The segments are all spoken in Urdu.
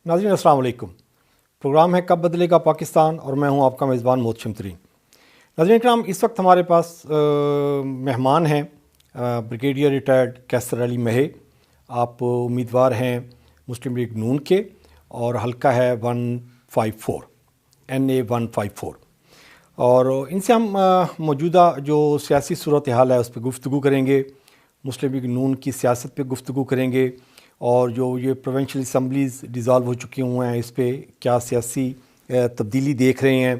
ناظرین السلام علیکم۔ پروگرام ہے کب بدلے گا پاکستان اور میں ہوں آپ کا میزبان محتشم ترین۔ ناظرین کرام، اس وقت ہمارے پاس مہمان ہیں بریگیڈیئر ریٹائرڈ کیسر علی مہے۔ آپ امیدوار ہیں مسلم لیگ نون کے اور حلقہ ہے 154 NA 154، اور ان سے ہم موجودہ جو سیاسی صورتحال ہے اس پہ گفتگو کریں گے، مسلم لیگ نون کی سیاست پہ گفتگو کریں گے، اور جو یہ پروونشل اسمبلیز ڈیزالو ہو چکی ہوئے ہیں اس پہ کیا سیاسی تبدیلی دیکھ رہے ہیں،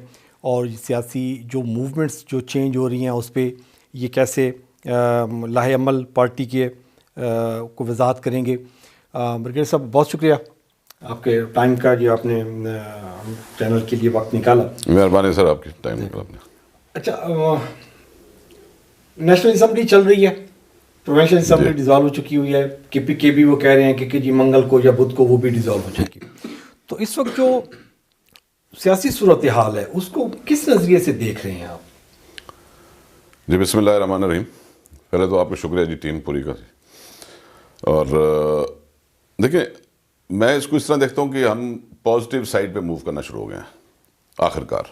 اور سیاسی جو موومنٹس جو چینج ہو رہی ہیں اس پہ یہ کیسے لاہ عمل پارٹی کے کو وضاحت کریں گے۔ برگیڈیئر صاحب بہت شکریہ آپ کے ٹائم کا، جو آپ نے چینل کے لیے وقت نکالا۔ مہربانی سر، آپ کی ٹائم نکالا آپ نے۔ اچھا، نیشنل اسمبلی چل رہی ہے، پروونشل اسمبلی ڈیزالو ہو چکی ہوئی ہے، کے بھی وہ کہہ رہے ہیں کہ جی منگل کو یا بدھ کو وہ بھی ڈیزالو ہو چکی۔ تو اس وقت جو سیاسی صورتحال ہے اس کو کس نظریے سے دیکھ رہے ہیں آپ؟ جی بسم اللہ الرحمن الرحیم۔ پہلے تو آپ کا شکریہ جی، ٹیم پوری کا۔ اور دیکھیں، میں اس کو اس طرح دیکھتا ہوں کہ ہم پازیٹیو سائڈ پہ موو کرنا شروع ہو گئے ہیں آخر کار،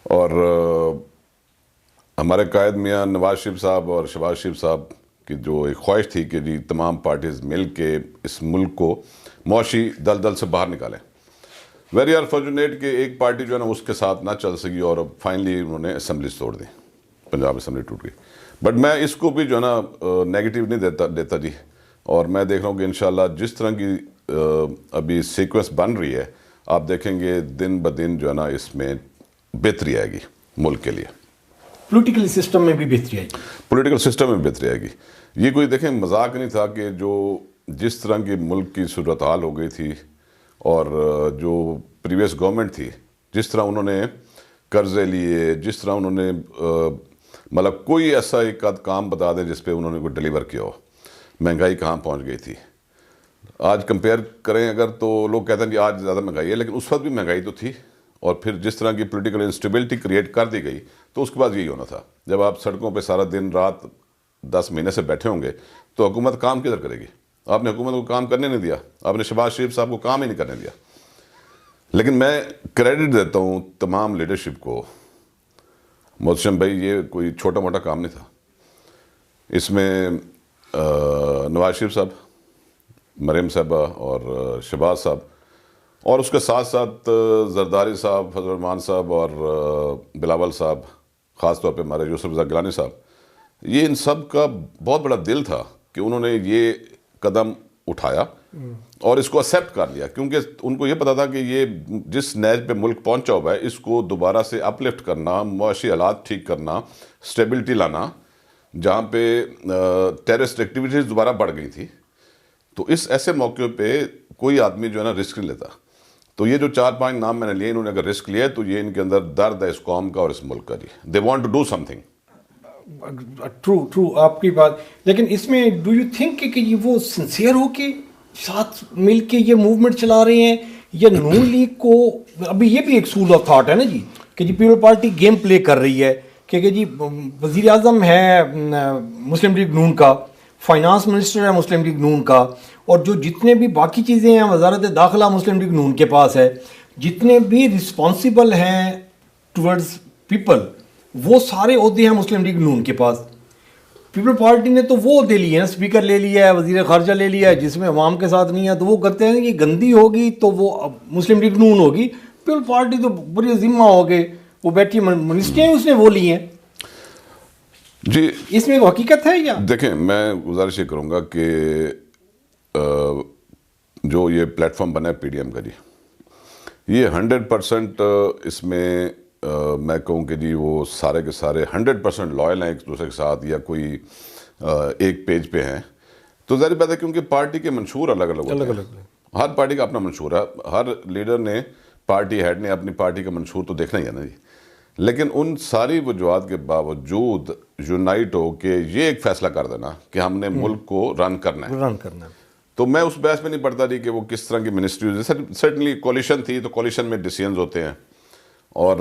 اور ہمارے قائد میاں نواز شریف صاحب اور شہباز شریف صاحب کی جو ایک خواہش تھی کہ جی تمام پارٹیز مل کے اس ملک کو معاشی دلدل سے باہر نکالیں، ویری انفارچونیٹ کہ ایک پارٹی جو ہے نا اس کے ساتھ نہ چل سکی، اور اب فائنلی انہوں نے اسمبلیز توڑ دی، پنجاب اسمبلی ٹوٹ گئی۔ بٹ میں اس کو بھی جو ہے نا نیگیٹیو نہیں دیتا جی، اور میں دیکھ رہا ہوں کہ انشاءاللہ جس طرح کی ابھی سیکوینس بن رہی ہے، آپ دیکھیں گے دن بدن جو ہے نا اس میں بہتری آئے گی ملک کے لیے، پولیٹیکل سسٹم میں بھی بہتری آئے گی، پولیٹیکل سسٹم میں بہتری آئے گی۔ یہ کوئی دیکھیں مذاق نہیں تھا کہ جو جس طرح کی ملک کی صورتحال ہو گئی تھی، اور جو پریویس گورنمنٹ تھی، جس طرح انہوں نے قرضے لیے، جس طرح انہوں نے مطلب کوئی ایسا ایک آدھ کام بتا دے جس پہ انہوں نے کوئی ڈیلیور کیا ہو، مہنگائی کہاں پہنچ گئی تھی۔ آج کمپیئر کریں اگر تو لوگ کہتے ہیں کہ آج زیادہ مہنگائی ہے، لیکن اس وقت بھی مہنگائی تو تھی، اور پھر جس طرح کی پولیٹیکل انسٹیبلٹی کریٹ کر دی گئی تو اس کے بعد یہی ہونا تھا۔ جب آپ سڑکوں پہ سارا دن رات 10 مہینے سے بیٹھے ہوں گے تو حکومت کام کدھر کرے گی؟ آپ نے حکومت کو کام کرنے نہیں دیا، آپ نے شہباز شریف صاحب کو کام ہی نہیں کرنے دیا۔ لیکن میں کریڈٹ دیتا ہوں تمام لیڈرشپ کو، محتشم بھائی یہ کوئی چھوٹا موٹا کام نہیں تھا، اس میں نواز شریف صاحب، مریم صاحبہ اور شہباز صاحب، اور اس کے ساتھ ساتھ زرداری صاحب، فضل الرحمان صاحب اور بلاول صاحب، خاص طور پہ ہمارے یوسف رضا گیلانی صاحب، یہ ان سب کا بہت بڑا دل تھا کہ انہوں نے یہ قدم اٹھایا اور اس کو ایکسیپٹ کر لیا، کیونکہ ان کو یہ پتا تھا کہ یہ جس نیج پہ ملک پہنچا ہوا ہے اس کو دوبارہ سے اپ لفٹ کرنا، معاشی حالات ٹھیک کرنا، اسٹیبلٹی لانا، جہاں پہ ٹیررسٹ ایکٹیویٹیز دوبارہ بڑھ گئی تھی، تو اس ایسے موقع پہ کوئی آدمی جو ہے نا رسک نہیں لیتا۔ تو یہ جو 4-5 نام میں نے لیے، انہوں نے اگر رسک لیا ہے تو یہ ان کے اندر درد ہے اس قوم کا اور اس ملک کا جی، they want to do something. True آپ کی بات، لیکن اس میں ڈو یو تھنک کہ یہ وہ سنسیئر ہو کے ساتھ مل کے یہ موومنٹ چلا رہے ہیں، یا نون لیگ کو ابھی یہ بھی ایک سکول آف تھاٹ ہے نا جی کہ جی پیپل پارٹی گیم پلے کر رہی ہے کہ جی وزیر اعظم ہے مسلم لیگ نون کا، فائنانس منسٹر ہے مسلم لیگ نون کا، اور جو جتنے بھی باقی چیزیں ہیں وزارت داخلہ مسلم لیگ نون کے پاس ہے، جتنے بھی رسپانسیبل ہیں ٹورڈز پیپل وہ سارے عہدے ہیں مسلم لیگ نون کے پاس۔ پیپل پارٹی نے تو وہ دے لیے ہیں، اسپیکر لے لیا ہے، وزیر خارجہ لے لیا ہے، جس میں عوام کے ساتھ نہیں ہے، تو وہ کہتے ہیں کہ گندی ہوگی تو وہ مسلم لیگ نون ہوگی، پیپل پارٹی تو بڑی ذمہ ہو گئے، وہ بیٹھی منسٹریاں اس نے وہ لی ہیں جی۔ اس میں حقیقت ہے یا؟ دیکھیں میں گزارش یہ کروں گا کہ جو یہ پلیٹ فارم بنا ہے پی ڈی ایم کا جی، یہ 100% اس میں میں کہوں کہ جی وہ سارے کے سارے 100% لائل ہیں ایک دوسرے کے ساتھ، یا کوئی ایک پیج پہ ہیں، تو ظاہر بات ہے کیونکہ پارٹی کے منشور الگ الگ ہوتے ہیں، ہر پارٹی کا اپنا منشور ہے، ہر لیڈر نے، پارٹی ہیڈ نے اپنی پارٹی کا منشور تو دیکھنا ہی ہے نا جی۔ لیکن ان ساری وجوہات کے باوجود یونائٹ ہو کے یہ ایک فیصلہ کر دینا کہ ہم نے ملک کو رن کرنا ہے، تو میں اس بحث میں نہیں پڑتا رہی کہ وہ کس طرح کی منسٹری، سرٹنلی کولیشن تھی تو کولیشن میں ڈیسیژنز ہوتے ہیں، اور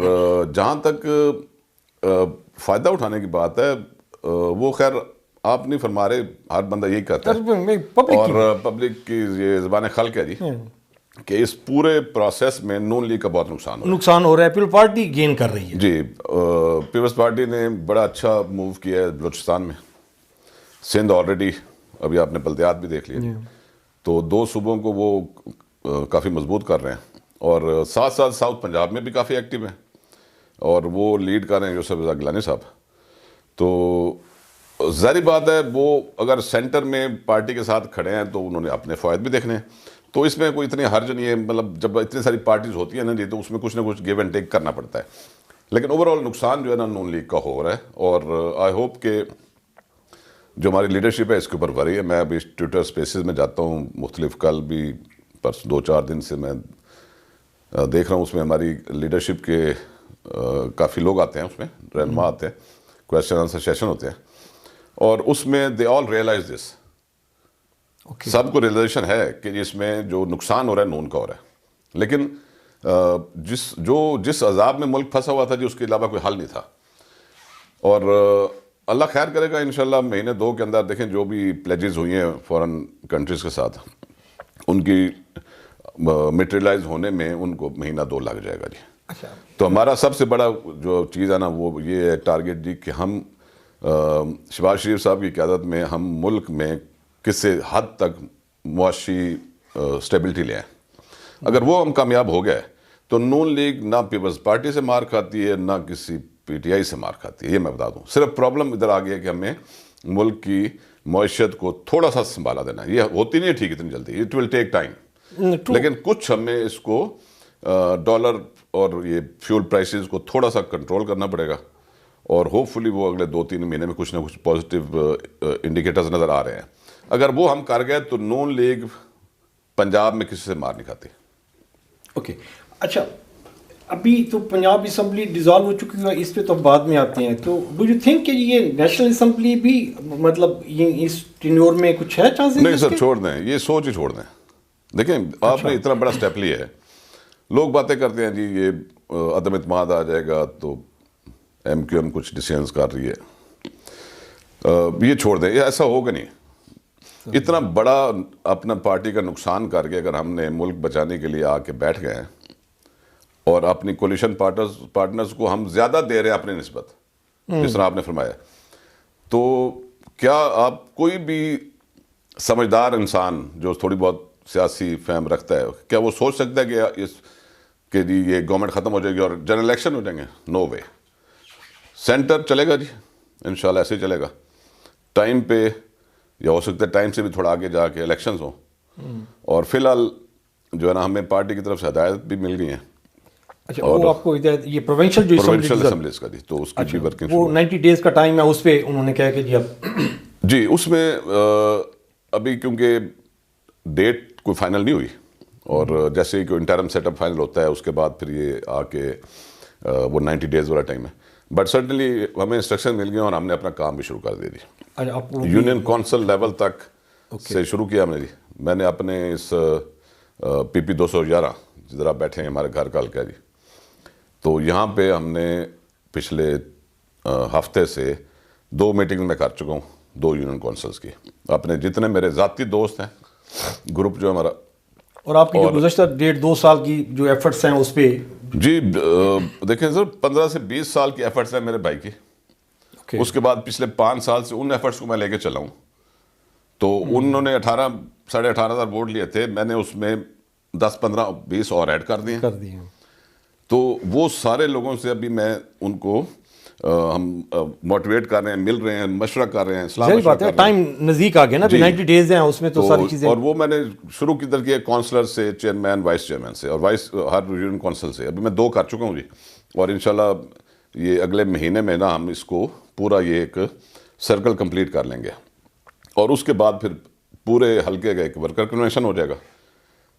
جہاں تک فائدہ اٹھانے کی بات ہے وہ خیر آپ نہیں فرما رہے، ہر بندہ یہی کہتا ہے، اور پبلک کی یہ زبان خلق ہے جی، کہ اس پورے پروسیس میں نون لیگ کا بہت نقصان ہو رہا ہے، پیپل پارٹی گین کر رہی ہے. جی پیپلز پارٹی نے بڑا اچھا موو کیا ہے بلوچستان میں. سندھ آلریڈی ابھی آپ نے بلدیات بھی دیکھ لیا، تو 2 صوبوں کو وہ کافی مضبوط کر رہے ہیں، اور ساتھ ساتھ ساؤتھ پنجاب میں بھی کافی ایکٹیو ہیں، اور وہ لیڈ کر رہے ہیں یوسف رضا گیلانی صاحب. تو ظاہری بات ہے وہ اگر سینٹر میں پارٹی کے ساتھ کھڑے ہیں تو انہوں نے اپنے فوائد بھی دیکھنے ہیں، تو اس میں کوئی اتنی حرج نہیں ہے. مطلب جب اتنی ساری پارٹیز ہوتی ہیں نا جی، تو اس میں کچھ نہ کچھ گیو اینڈ ٹیک کرنا پڑتا ہے. لیکن اوور آل نقصان جو ہے نا نون لیگ کا ہو رہا ہے، اور آئی ہوپ کہ جو ہماری لیڈرشپ ہے اس کے اوپر وری ہے. میں ابھی ٹویٹر اسپیسز میں جاتا ہوں مختلف، کل بھی پرس 2-4 دن سے میں دیکھ رہا ہوں، اس میں ہماری لیڈرشپ کے کافی لوگ آتے ہیں، اس میں رہنما آتے ہیں، کویسچن آنسر سیشن ہوتے ہیں، اور اس میں دے آل ریئلائز دس. سب کو ریئلائزیشن ہے کہ اس میں جو نقصان ہو رہا ہے نون کا ہو رہا ہے، لیکن جس عذاب میں ملک پھنسا ہوا تھا جی، اس کے علاوہ کوئی حل نہیں تھا. اور اللہ خیر کرے گا انشاءاللہ. 1-2 کے اندر دیکھیں جو بھی پلیجز ہوئی ہیں فورن کنٹریز کے ساتھ، ان کی میٹریلائز ہونے میں ان کو 1-2 لگ جائے گا جی. تو ہمارا سب سے بڑا جو چیز ہے نا وہ یہ ہے ٹارگیٹ جی، کہ ہم شہباز شریف صاحب کی قیادت میں ہم ملک میں کسی حد تک معاشی سٹیبلٹی لے آئیں. اگر وہ ہم کامیاب ہو گئے تو نون لیگ نہ پیپلز پارٹی سے مار کھاتی ہے، نہ کسی پی ٹی آئی سے مار کھاتی ہے. یہ میں بتا دوں، صرف پرابلم ادھر آ گیا کہ ہمیں ملک کی معیشت کو تھوڑا سا سنبھالا دینا ہے. یہ ہوتی نہیں ہے ٹھیک اتنی جلدی، اٹ ول ٹیک ٹائم، لیکن کچھ ہمیں اس کو ڈالر اور یہ فیول پرائسز کو تھوڑا سا کنٹرول کرنا پڑے گا، اور ہوپ فلی وہ اگلے 2-3 مہینے میں کچھ نہ کچھ پازیٹیو انڈیکیٹرز نظر آ رہے ہیں. اگر وہ ہم کر گئے تو نون لیگ پنجاب میں کسی سے مار نہیں کھاتی. اوکے اچھا، ابھی تو پنجاب اسمبلی ڈیزالو ہو چکی ہے، اس پہ تو بعد میں آتے ہیں. تو ڈو یو تھنک کہ یہ نیشنل اسمبلی بھی مطلب یہ اس ٹینیور میں کچھ ہے چانسز؟ نہیں سر، چھوڑ دیں، یہ سوچ ہی چھوڑ دیں. دیکھیں آپ نے اتنا بڑا سٹیپ لیا ہے، لوگ باتیں کرتے ہیں جی یہ عدم اعتماد آ جائے گا تو ایم کیو ایم کچھ ڈیسیژنز کر رہی ہے. یہ چھوڑ دیں، یہ ایسا ہوگا نہیں. اتنا بڑا اپنا پارٹی کا نقصان کر کے اگر ہم نے ملک بچانے کے لیے آ کے بیٹھ گئے ہیں، اور اپنی کولیشن پارٹنرز کو ہم زیادہ دے رہے ہیں اپنی نسبت، جس طرح آپ نے فرمایا، تو کیا آپ کوئی بھی سمجھدار انسان جو تھوڑی بہت سیاسی فہم رکھتا ہے، کیا وہ سوچ سکتا ہے کہ جی یہ گورنمنٹ ختم ہو جائے گی اور جنرل الیکشن ہو جائیں گے؟ نو وے. سینٹر چلے گا جی انشاءاللہ، ایسے ہی چلے گا ٹائم پہ، یا ہو سکتا ہے ٹائم سے بھی تھوڑا آگے جا کے الیکشنز ہوں. اور فی الحال جو ہے نا ہمیں پارٹی کی طرف سے ہدایت بھی مل گئی ہیں. اچھا، وہ آپ کو یہ پروونشل اسمبلیز کا جی، تو اس کی بھی ورکنگ، وہ 90 ڈیز کا ٹائم ہے، اس پہ انہوں نے کہا کہ جی اب جی اس میں ابھی کیونکہ ڈیٹ کوئی فائنل نہیں ہوئی، اور جیسے ہی کوئی انٹرم سیٹ اپ فائنل ہوتا ہے اس کے بعد پھر یہ آ کے وہ 90 ڈیز والا ٹائم ہے. بٹ سرٹنلی ہمیں انسٹرکشن مل گیا اور ہم نے اپنا کام بھی شروع کر دیا جی. یونین کونسل لیول تک سے شروع کیا ہم نے جی. میں نے اپنے اس پی پی 211 جدھر آپ بیٹھے ہیں ہمارے گھر کا حلقہ جی، تو یہاں پہ ہم نے پچھلے ہفتے سے 2 میٹنگ میں کر چکا ہوں 2 یونین کونسلز کی. اپنے جتنے میرے ذاتی دوست ہیں، گروپ جو ہمارا، اور آپ کی جو گزشتہ 1.5-2 سال کی جو ایفرٹس ہیں اس پہ جی دیکھیں سر 15 سے 20 سال کی ایفرٹس ہیں میرے بھائی کی. اس کے بعد پچھلے 5 سال سے ان ایفرٹس کو میں لے کے چلا ہوں. تو انہوں نے 18,500 ووٹ لیے تھے، میں نے اس میں 10, 15, 20 اور ایڈ کر دیے. تو وہ سارے لوگوں سے ابھی میں ان کو ہم موٹیویٹ کر رہے ہیں، مل رہے ہیں، مشورہ کر رہے ہیں، صحیح بات ہے. ٹائم نزدیک آ گیا نا، 90 ڈیز ہیں، اس میں تو ساری چیزیں. اور وہ میں نے شروع کی طرح کیا کونسلر سے، چیئرمین، وائس چیئرمین سے، اور ہر یونین کونسل سے. ابھی میں 2 کر چکا ہوں جی، اور انشاءاللہ یہ اگلے مہینے میں نا ہم اس کو پورا یہ ایک سرکل کمپلیٹ کر لیں گے، اور اس کے بعد پھر پورے حلقے کا ایک ورکر کنونشن ہو جائے گا.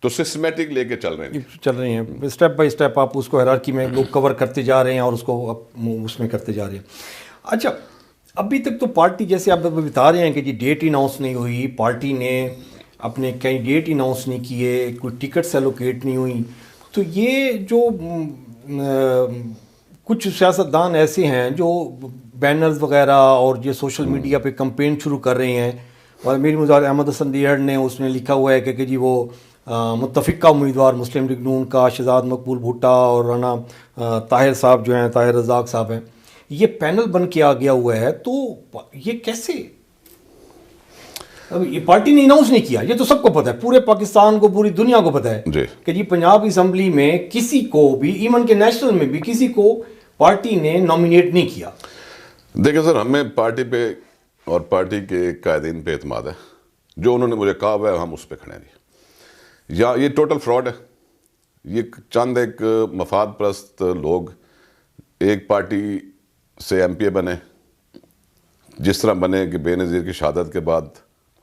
تو سسٹمیٹک لے کے چل رہے ہیں، اسٹیپ بائی اسٹیپ آپ اس کو ہیرارکی میں لوگ کور کرتے جا رہے ہیں اور اس کو اس میں کرتے جا رہے ہیں. اچھا، ابھی تک تو پارٹی جیسے آپ بتا رہے ہیں کہ جی ڈیٹ اناؤنس نہیں ہوئی، پارٹی نے اپنے کینڈیڈیٹ اناؤنس نہیں کیے، کوئی ٹکٹس ایلوکیٹ نہیں ہوئی. تو یہ جو کچھ سیاستدان ایسے ہیں جو بینرز وغیرہ اور یہ سوشل میڈیا پہ کمپین شروع کر رہے ہیں، اور میری مزار احمد حسن دیہڑ نے اس میں لکھا ہوا ہے کہ جی وہ متفقہ امیدوار مسلم لیگ نون کا شہزاد مقبول بھٹا اور رانا طاہر صاحب جو ہیں، طاہر رزاق صاحب ہیں، یہ پینل بن کے آ گیا ہوا ہے، تو یہ کیسے؟ اب یہ پارٹی نے اناؤنس نہیں کیا، یہ تو سب کو پتہ ہے، پورے پاکستان کو، پوری دنیا کو پتہ ہے کہ جی پنجاب اسمبلی میں کسی کو بھی، ایون کہ نیشنل میں بھی کسی کو پارٹی نے نامینیٹ نہیں کیا۔ دیکھیں سر، ہمیں پارٹی پہ اور پارٹی کے قائدین پہ اعتماد ہے، جو انہوں نے مجھے کہا ہوا ہے ہم اس پہ کھڑے ہیں۔ یا یہ ٹوٹل فراڈ ہے، یہ چند ایک مفاد پرست لوگ ایک پارٹی سے ایم پی اے بنے، جس طرح بنے کہ بے نظیر کی شہادت کے بعد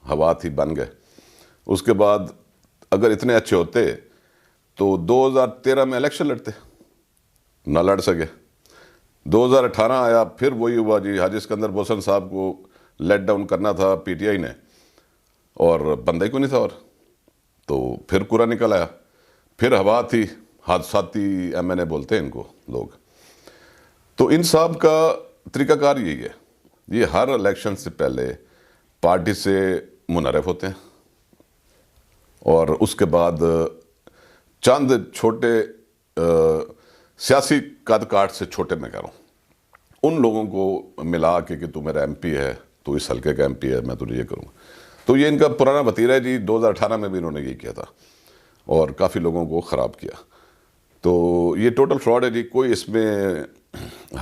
ہوا تھی بن گئے۔ اس کے بعد اگر اتنے اچھے ہوتے تو 2013 میں الیکشن لڑتے، نہ لڑ سکے۔ 2018 آیا، پھر وہی ہوا جی، حاجی اسکندر بوسن صاحب کو لیٹ ڈاؤن کرنا تھا پی ٹی آئی نے، اور بندہ ہی کو نہیں تھا، اور تو پھر کورا نکل آیا، پھر ہوا تھی، حادثاتی ایم این اے بولتے ہیں ان کو لوگ۔ تو ان صاحب کا طریقہ کار یہی ہے، یہ ہر الیکشن سے پہلے پارٹی سے منحرف ہوتے ہیں، اور اس کے بعد چند چھوٹے سیاسی قد کاٹ سے چھوٹے میں کہہ رہا ہوں، ان لوگوں کو ملا کے کہ تو میرا ایم پی ہے، تو اس حلقے کا ایم پی ہے، میں تجھے یہ کروں گا۔ تو یہ ان کا پرانا وتیرہ ہے جی، 2018 میں بھی انہوں نے یہ کیا تھا اور کافی لوگوں کو خراب کیا۔ تو یہ ٹوٹل فراڈ ہے جی، کوئی اس میں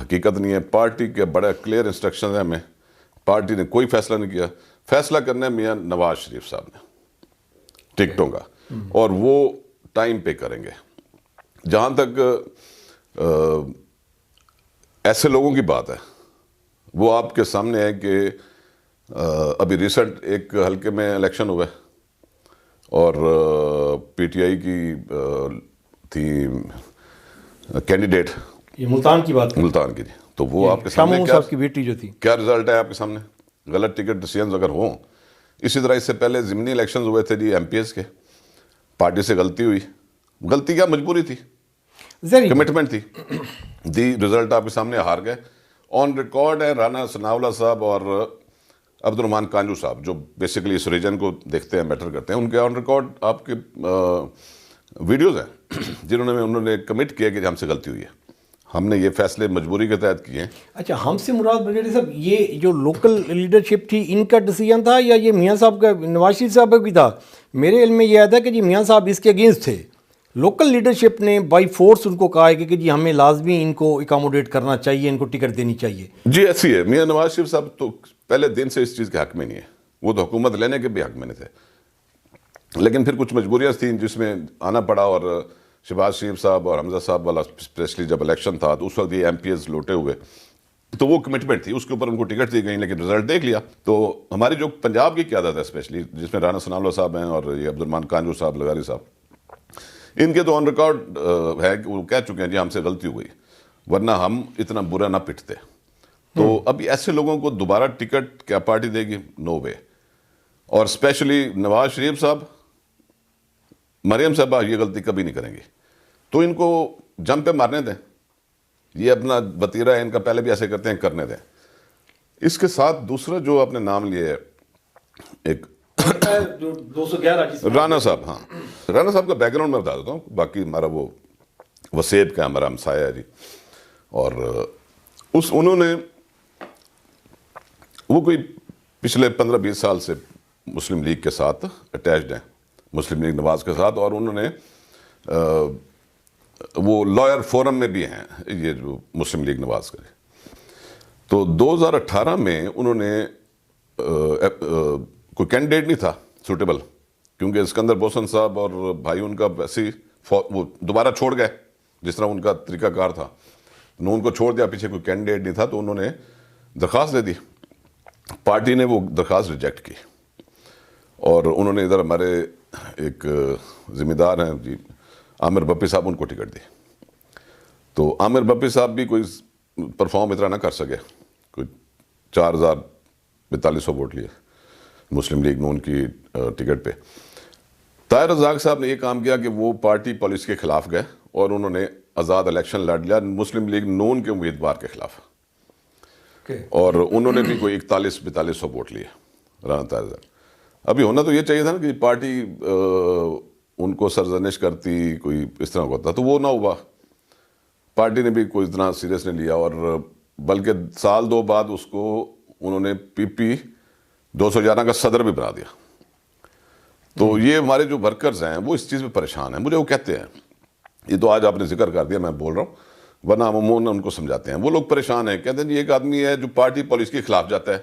حقیقت نہیں ہے۔ پارٹی کے بڑے کلیئر انسٹرکشن ہیں ہمیں، پارٹی نے کوئی فیصلہ نہیں کیا، فیصلہ کرنا ہے میاں نواز شریف صاحب نے ٹکٹوں کا، اور وہ ٹائم پہ کریں گے۔ جہاں تک ایسے لوگوں کی بات ہے، وہ آپ کے سامنے ہے کہ ابھی ریسنٹ ایک حلقے میں الیکشن ہوئے، اور پی ٹی آئی کی تھی کینڈیڈیٹ، یہ ملتان کی بات، ملتان کی، تو وہ آپ کے سامنے صاحب کی بیٹی جو تھی، کیا رزلٹ ہے آپ کے سامنے؟ غلط ٹکٹ ڈیسیژنز اگر ہوں۔ اسی طرح اس سے پہلے ضمنی الیکشنز ہوئے تھے جی ایم پی ایس کے، پارٹی سے غلطی ہوئی، غلطی کیا مجبوری تھی، کمٹمنٹ تھی، دی رزلٹ آپ کے سامنے، ہار گئے۔ آن ریکارڈ ہے رانا ثناءاللہ صاحب اور عبد الرحمان کانجو صاحب، جو بیسیکلی اس ریجن کو دیکھتے ہیں، میٹر کرتے ہیں، ان کے آن ریکارڈ آپ کے ویڈیوز ہیں جنہوں نے انہوں نے کمٹ کیا کہ ہم سے غلطی ہوئی ہے، ہم نے یہ فیصلے مجبوری کے تحت کیے ہیں۔ اچھا، ہم سے مراد بریگیڈیئر صاحب یہ جو لوکل لیڈرشپ تھی ان کا ڈیسیجن تھا یا یہ میاں صاحب کا، نواز شریف صاحب کا بھی تھا؟ میرے علم میں یہ آیا تھا کہ جی میاں صاحب اس کے اگینسٹ تھے، لوکل لیڈرشپ نے بائی فورس ان کو کہا ہے کہ جی ہمیں لازمی ان کو اکاموڈیٹ کرنا چاہیے، ان کو ٹکٹ دینی چاہیے۔ جی ایسی ہے، میاں نواز شریف صاحب تو پہلے دن سے اس چیز کے حق میں نہیں ہے، وہ تو حکومت لینے کے بھی حق میں نہیں تھے، لیکن پھر کچھ مجبوریاں تھیں جس میں آنا پڑا، اور شہباز شریف صاحب اور حمزہ صاحب والا اسپیشلی جب الیکشن تھا تو اس وقت یہ ایم پی ایس لوٹے ہوئے، تو وہ کمٹمنٹ تھی، اس کے اوپر ان کو ٹکٹ دی گئی، لیکن رزلٹ دیکھ لیا۔ تو ہماری جو پنجاب کی قیادت ہے اسپیشلی، جس میں رانا ثناءاللہ صاحب ہیں اور یہ عبد الرحمان کانجو صاحب، لغاری صاحب، ان کے تو آن ریکارڈ ہے کہ وہ کہہ چکے ہیں جی ہم سے غلطی ہوئی، ورنہ ہم اتنا برا نہ پٹتے۔ تو اب ایسے لوگوں کو دوبارہ ٹکٹ کیا پارٹی دے گی؟ نو وے۔ اور اسپیشلی نواز شریف صاحب، مریم صاحبہ یہ غلطی کبھی نہیں کریں گی، تو ان کو جم پہ مارنے دیں، یہ اپنا وتیرہ ہے ان کا، پہلے بھی ایسے کرتے ہیں، کرنے دیں۔ اس کے ساتھ دوسرا جو آپ نے نام لیا ہے، ایک رانا صاحب، ہاں رانا صاحب کا بیک گراؤنڈ میں بتا دیتا ہوں، باقی ہمارا وہ وسیب کا ہمارا ہمسایہ ہے جی، اور انہوں نے وہ کوئی پچھلے 15-20 سال سے مسلم لیگ کے ساتھ اٹیچڈ ہیں، مسلم لیگ نواز کے ساتھ، اور انہوں نے وہ لائر فورم میں بھی ہیں، یہ جو مسلم لیگ نواز کا۔ تو 2018 میں انہوں نے کوئی کینڈیڈیٹ نہیں تھا سوٹیبل، کیونکہ اسکندر بوسن صاحب اور بھائی ان کا ویسے ہی وہ دوبارہ چھوڑ گئے، جس طرح ان کا طریقہ کار تھا، انہوں ان کو چھوڑ دیا، پیچھے کوئی کینڈیڈیٹ نہیں تھا، تو انہوں نے درخواست دے دی، پارٹی نے وہ درخواست ریجیکٹ کی، اور انہوں نے ادھر ہمارے ایک ذمہ دار ہیں جی عامر بپی صاحب، ان کو ٹکٹ دی۔ تو عامر بپی صاحب بھی کوئی پرفارم اتنا نہ کر سکے، کوئی 4,4200 ووٹ لیے مسلم لیگ نون کی ٹکٹ پہ۔ طاہر رزاق صاحب نے یہ کام کیا کہ وہ پارٹی پالیسی کے خلاف گئے اور انہوں نے آزاد الیکشن لڑ لیا مسلم لیگ نون کے امیدوار کے خلاف، اور انہوں نے بھی کوئی 41-4200 ووٹ لیے رانا طاہر رزاق۔ ابھی ہونا تو یہ چاہیے تھا نا کہ پارٹی ان کو سرزنش کرتی، کوئی اس طرح ہوتا، تو وہ نہ ہوا. پارٹی نے بھی کوئی اتنا سیریس نہیں لیا، اور بلکہ سال دو بعد اس کو انہوں نے PP 211 کا صدر بھی بنا دیا. تو یہ ہمارے جو ورکرز ہیں وہ اس چیز پہ پریشان ہیں. مجھے وہ کہتے ہیں، یہ تو آج آپ نے ذکر کر دیا، میں بول رہا ہوں، ورنہ عموماً ان کو سمجھاتے ہیں. وہ لوگ پریشان ہیں، کہتے ہیں یہ ایک آدمی ہے جو پارٹی پالیسی کے خلاف جاتا ہے،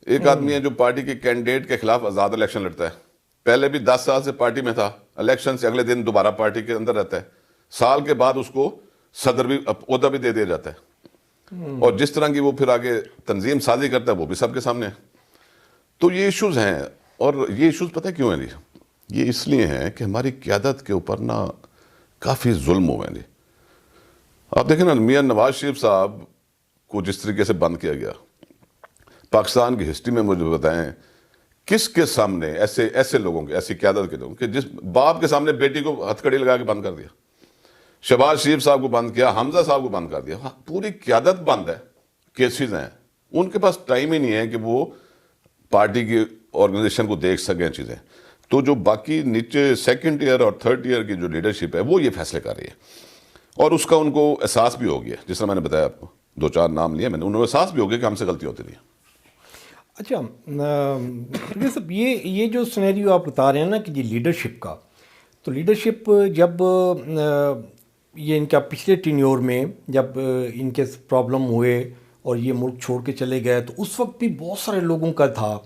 ایک آدمی ہے جو پارٹی کے کینڈیڈیٹ کے خلاف آزاد الیکشن لڑتا ہے، پہلے بھی 10 سال سے پارٹی میں تھا، الیکشن سے اگلے دن دوبارہ پارٹی کے اندر رہتا ہے، سال کے بعد اس کو صدر بھی عہدہ بھی دے دیا جاتا ہے، اور جس طرح کی وہ پھر آگے تنظیم سازی کرتا ہے وہ بھی سب کے سامنے ہے. تو یہ ایشوز ہیں، اور یہ ایشوز پتہ کیوں ہیں جی؟ یہ اس لیے ہیں کہ ہماری قیادت کے اوپر نا کافی ظلم ہوئے ہیں جی. آپ دیکھیں نا، میاں نواز شریف صاحب کو جس طریقے سے بند کیا گیا، پاکستان کی ہسٹری میں مجھے بتائیں کس کے سامنے ایسے لوگوں کے، ایسی قیادت کے لوگوں کے، جس باپ کے سامنے بیٹی کو ہتھ کڑی لگا کے بند کر دیا، شہباز شریف صاحب کو بند کیا، حمزہ صاحب کو بند کر دیا. پوری قیادت بند ہے، کیسز ہیں، ان کے پاس ٹائم ہی نہیں ہے کہ وہ پارٹی کی آرگنائزیشن کو دیکھ سکیں چیزیں. تو جو باقی نیچے سیکنڈ ایئر اور تھرڈ ایئر کی جو لیڈرشپ ہے وہ یہ فیصلے کر رہی ہے، اور اس کا ان کو احساس بھی ہو گیا. جس طرح میں نے بتایا آپ کو، 2-4 نام لیے میں نے، انہوں کو احساس بھی ہو گیا کہ ہم سے غلطی ہوتی رہی. اچھا صاحب، یہ جو سنیریو آپ بتا رہے ہیں نا کہ یہ لیڈرشپ کا، تو لیڈرشپ جب یہ ان کا پچھلے ٹینیور میں جب ان کے پرابلم ہوئے اور یہ ملک چھوڑ کے چلے گئے، تو اس وقت بھی بہت سارے لوگوں کا تھا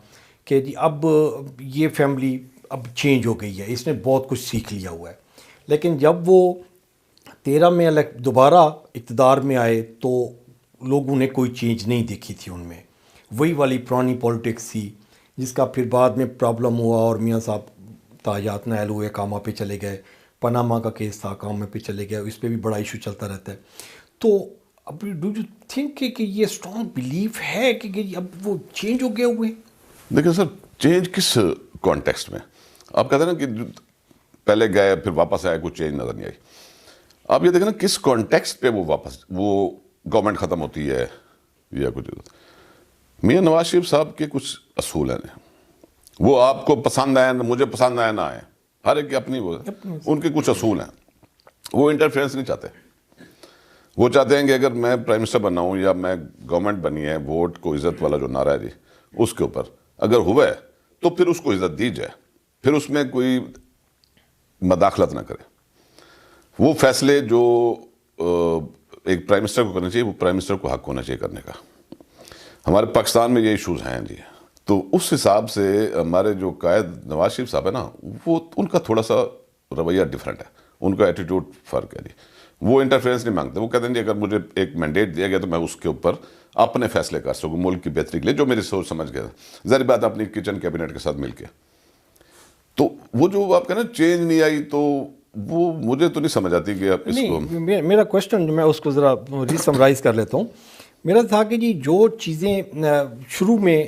کہ جی اب یہ فیملی اب چینج ہو گئی ہے، اس نے بہت کچھ سیکھ لیا ہوا ہے. لیکن جب وہ 13 میں دوبارہ اقتدار میں آئے تو لوگوں نے کوئی چینج نہیں دیکھی تھی، ان میں وہی والی پرانی پولیٹکس تھی، جس کا پھر بعد میں پرابلم ہوا اور میاں صاحب تاجات نائل ہوئے، کاما پہ چلے گئے، پاناما کا کیس تھا، کاما پہ چلے گئے، اس پہ بھی بڑا ایشو چلتا رہتا ہے. تو اب ڈو یو تھنک کہ یہ اسٹرانگ بلیف ہے کہ اب وہ چینج ہو گئے ہوئے؟ دیکھیں سر، چینج کس کانٹیکسٹ میں؟ آپ کہتے ہیں نا کہ پہلے گئے پھر واپس آئے، کوئی چینج نظر نہیں آئی. آپ یہ دیکھیں نا کس کانٹیکسٹ پہ وہ گورنمنٹ ختم ہوتی ہے یا کچھ. میاں نواز شریف صاحب کے کچھ اصول ہیں، وہ آپ کو پسند آئے، مجھے پسند آئے نہ آئے، ہر ایک کی اپنی وہ ان کے کچھ اصول ہیں. وہ انٹرفیئرنس نہیں چاہتے. وہ چاہتے ہیں کہ اگر میں پرائم منسٹر بنا ہوں یا میں گورنمنٹ بنی ہے، ووٹ کو عزت والا جو نعرہ ہے جی، اس کے اوپر اگر ہوا ہے تو پھر اس کو عزت دی جائے، پھر اس میں کوئی مداخلت نہ کرے. وہ فیصلے جو ایک پرائم منسٹر کو کرنا چاہیے، وہ پرائم منسٹر کو حق ہونا چاہیے کرنے کا. ہمارے پاکستان میں یہ ایشوز ہیں جی. تو اس حساب سے ہمارے جو قائد نواز شریف صاحب ہے نا، وہ ان کا تھوڑا سا رویہ ڈیفرنٹ ہے، ان کا ایٹیٹیوڈ فرق ہے جی. وہ انٹرفیئرنس نہیں مانگتے. وہ کہتے ہیں جی اگر مجھے ایک مینڈیٹ دیا گیا تو میں اس کے اوپر اپنے فیصلے کر سکوں ملک کی بہتری کے لیے، جو میری سوچ سمجھ گیا. ظاہر بات اپنی کچن کیبنٹ کے ساتھ مل کے. تو وہ جو آپ کہنا چینج نہیں آئی، تو وہ مجھے تو نہیں سمجھ آتی کہ آپ اس کو. میرا کوشچن میں اس کو ذرا ری سمرائز کر لیتا ہوں. میرا تھا کہ جی جو چیزیں شروع میں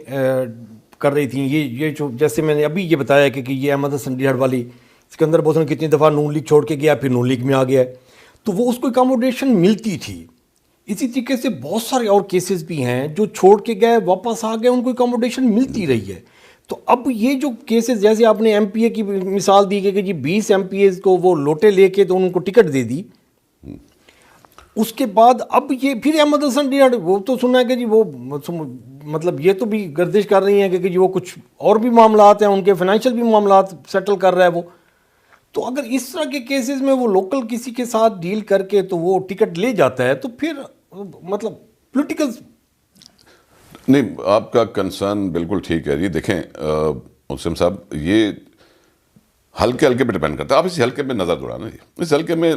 کر رہی تھیں، یہ جو جیسے میں نے ابھی یہ بتایا کہ یہ احمد حسن ڈیہڑ والی سکندر بوسن کتنی دفعہ نون لیگ چھوڑ کے گیا، پھر نون لیگ میں آ گیا ہے، تو وہ اس کو اکاموڈیشن ملتی تھی. اسی طریقے سے بہت سارے اور کیسز بھی ہیں جو چھوڑ کے گئے واپس آ گئے، ان کو اکاموڈیشن ملتی رہی ہے. تو اب یہ جو کیسز، جیسے آپ نے ایم پی اے کی مثال دی کہ جی 20 ایم پی ایز کو وہ لوٹے لے کے تو ان کو ٹکٹ دے دی، اس کے بعد اب یہ پھر احمد حسن ڈیہڑ، وہ تو سنا ہے کہ جی وہ مطلب یہ تو بھی گردش کر رہی ہیں کہ جی وہ کچھ اور بھی معاملات ہیں، ان کے فائنینشیل بھی معاملات سیٹل کر رہا ہے وہ. تو اگر اس طرح کے کیسز میں وہ لوکل کسی کے ساتھ ڈیل کر کے تو وہ ٹکٹ لے جاتا ہے، تو پھر مطلب پولیٹیکل. نہیں، آپ کا کنسرن بالکل ٹھیک ہے جی. دیکھیں مسلم صاحب، یہ ہلکے پہ ڈیپینڈ کرتا ہے. آپ اسی ہلکے میں نظر دوڑانا جی. اس ہلکے میں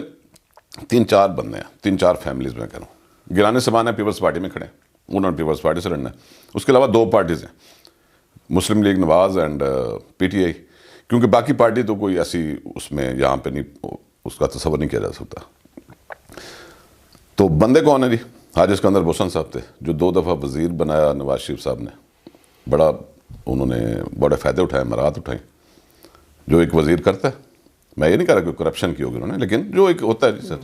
3-4 بندے ہیں، 3-4 فیملیز میں کہہ رہا ہوں. گیلانی سمانا پیپلز پارٹی میں کھڑے ہیں، انہوں نے پیپلز پارٹی سے لڑنا ہے. اس کے علاوہ 2 پارٹیز ہیں، مسلم لیگ نواز اینڈ PTI. کیونکہ باقی پارٹی تو کوئی ایسی اس میں یہاں پہ نہیں، اس کا تصور نہیں کیا جا سکتا. تو بندے کون ہیں جی؟ حاجی اسکندر بوسن صاحب تھے، جو 2 دفعہ وزیر بنایا نواز شریف صاحب نے. بڑا انہوں نے بڑے فائدے اٹھائے، مرات اٹھائیں. جو ایک وزیر کرتا ہے، میں یہ نہیں کہہ رہا کہ کرپشن کی ہوگی انہوں نے، لیکن جو ایک ہوتا ہے جس سے